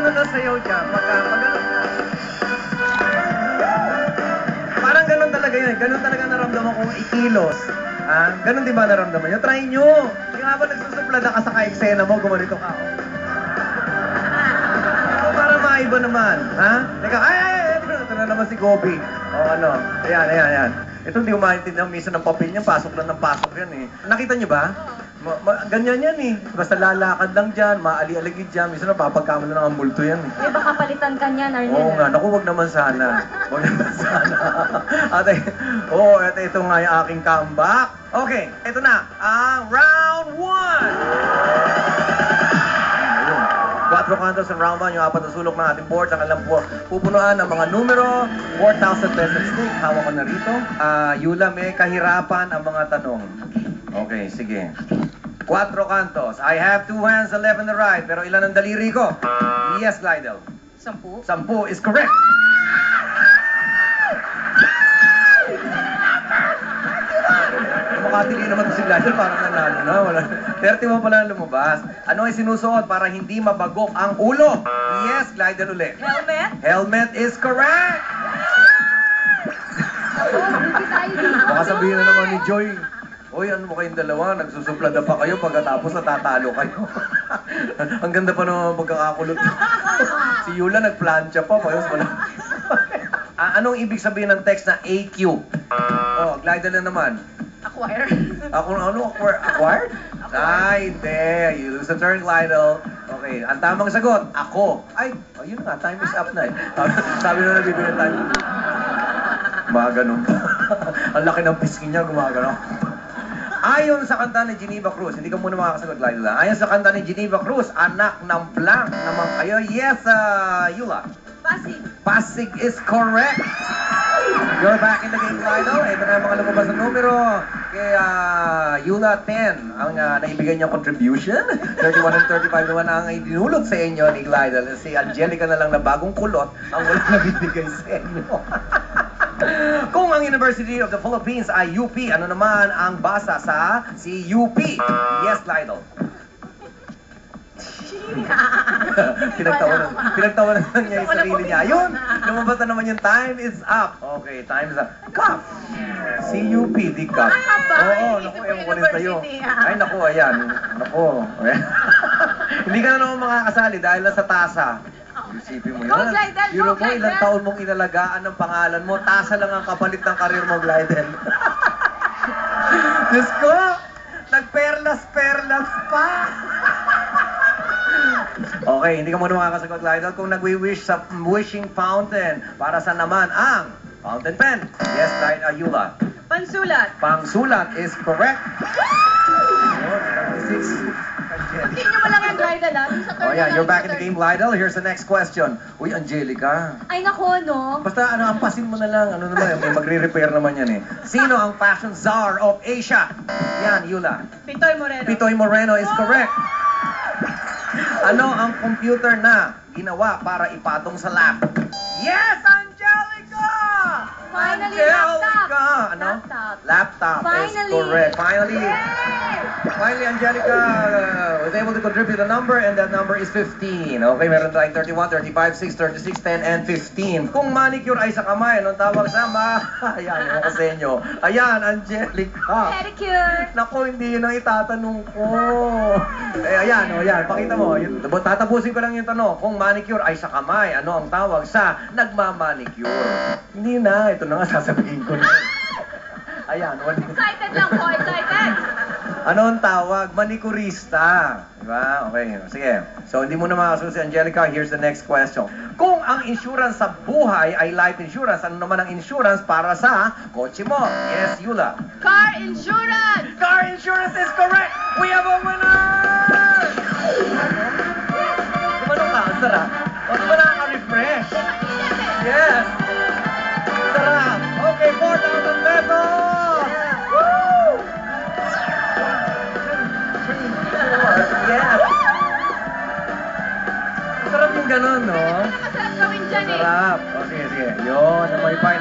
ganun na sayaw dyan, pag ganun. Parang ganun talaga yun. Ganun talaga naramdaman kong ikilos. Ganun di ba naramdaman nyo? Try nyo. Yung habang nagsusuplada ka sa ka-eksena mo, gumanito ka. Para maiba naman. Teka, ito na naman si Gobi. Ano. Ayan. Ito hindi ko maintindihan minsan ng papel niya. Pasok lang ng pasok yan eh. Nakita niyo ba? Ganyan yan eh. Basta lalakad lang dyan, maali-aligid dyan. Minsan napapagkamala ng ang multo yan eh. Eh, baka palitan ka niyan, Arnel. Oo nga, naku, wag naman sana. Wag naman sana. Ito nga yung aking comeback. Okay, ito na. Round 1! 4 kantos ng round 1, yung 4 na sulok ng ating board. Ang alam po, pupunuan ng mga numero. 4,000 pesos stick. Hawak ko na rito. Yula, may kahirapan ang mga tanong. Okay, sige. 4 kantos. I have 2 hands, the left and the right. Pero ilan ang daliri ko? Yes, Glidel. 10. 10 is correct. Makatili naman ito si Glidel, parang nanalo na. 30 mo pala lumabas. Ano ay sinusuot para hindi mabagok ang ulo? Yes, Glidel ulit. Helmet? Helmet is correct. Baka sabihin na naman ni Joy, "Oy, ano mo kayong dalawa? Nagsusuplada pa kayo pagkatapos natatalo kayo." Ang ganda pa naman pagkakakulot. Si Yula nagplancha pa. Anong ibig sabihin ng text na AQ? Glidel na naman. Acquire. Acquired? Hindi. You lose the turn, Glidel. Okay, ang tamang sagot, ako. Yun nga, time is up na eh. Sabi na nabibigyan time. Gumagano. Ang laki ng pisngi niya, gumagano. Ayon sa kanta ni Geneva Cruz, hindi ka muna makakasagot, Glidel. Ayon sa kanta ni Geneva Cruz, anak ng blank naman kayo. Yes, Yula. Pasig. Pasig is correct. You're back in the game, Glidel. Ito na yung mga lumabas na numero. Kay Yula 10, ang naibigay niyang contribution. 31 and 35 naman ang idinulot sa inyo ni Glidel. Si Angelica na lang na bagong kulot ang wala nabibigay sa inyo. Kung ang University of the Philippines ay UP, ano naman ang basa sa CUP? Yes, Glidel. Pinagtawanan lang niya yung sarili niya. Ayun! Lumabas na naman yung time is up. Okay, time is up. Cup! CUP, di cup. Oo, naku, ewan ko rin sa'yo. Ay, naku, ayan. Naku. Hindi ka na naman makakasali dahil nasa tasa. Isipin mo yun. Yun mo, ilang taon mong inalagaan ng pangalan mo, tasa lang ang kapalit ng karir mo, Glidel. Diyos ko! Nagperlas-perlas pa! Okay, hindi ka muna makakasagot, Glidel. Kung nagwi-wish sa wishing fountain, para sa naman ang fountain pen? Yes, Yula. Pansulat. Pangsulat is correct. 36. Hindi nyo mo lang yung Glidel, You're back in the game, Glidel. Here's the next question. Uy, Angelica. Ay, nako, no? Basta, ampasin mo na lang. Ano naman, may magre-repair naman yan eh. Sino ang fashion czar of Asia? Yan, Yula. Pitoy Moreno. Pitoy Moreno is correct. Ano ang computer na ginawa para ipatong sa lap? Yes, Angelica! Finally, Angelica! laptop. Ano? Laptop. Laptop is Finally. correct. Finally, Angelica was able to contribute a number, and that number is 15. Okay, meron tayong 31, 35, 6, 36, 10, and 15. Kung manicure ay sa kamay, anong tawag sa Ayan, yung sa inyo. Ayan, Angelica. Pedicure. Naku, hindi yun ang itatanong ko. Ayan, pakita mo. Tatapusin ko lang yung tanong. Kung manicure ay sa kamay, ano ang tawag sa nagmamanicure? Hindi na, ito na nga sasabihin ko na. Ayan, Excited lang po, excited. Ano ang tawag? Manicurista. Diba? Okay, sige. So, hindi mo na makakasunod si Angelica. Here's the next question. Kung ang insurance sa buhay ay life insurance, ano naman ang insurance para sa kotse mo? Yes, Yula. Car insurance. Car insurance is correct! We have a winner! Kumano ka? Ang sarap. O, di ba nakaka-refresh? Yes! Sarap! Okay, 4,000 pesos! Woo! Yes! Sarap yung ganun, no? Masarap gawin dyan eh. Sarap. Okay, sige. Yun, namaypay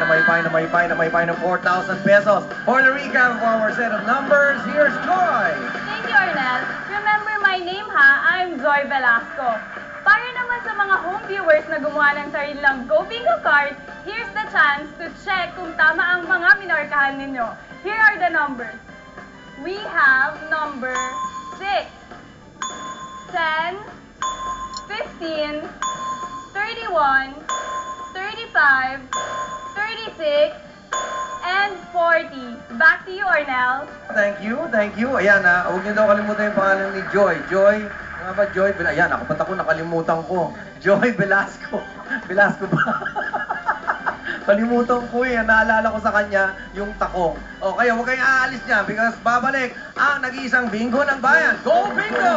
ng 4,000 pesos. For the recap of our set of numbers, here's Joy! Thank you, Arnel. Remember my name, ha? I'm Zoe Velasco. Para naman para sa mga home viewers na gumawa ng sarilang Go Bingo card, here's the chance to check kung tama ang mga minorkahan ninyo. Here are the numbers. We have number 6, 10, 15, 31, 35, 36, and 40. Back to you, Arnel. Thank you, thank you. Ayan huwag niyo daw kalimutan yung pangalan ni Joy. Joy, nga ba Joy? Ayan, ako ba't ako nakalimutan ko. Joy Velasco. Velasco ba? Kalimutan ko naalala ko sa kanya yung takong. O kaya huwag kayong aalis niya because babalik ang nag-iisang bingo ng bayan. Go Bingo!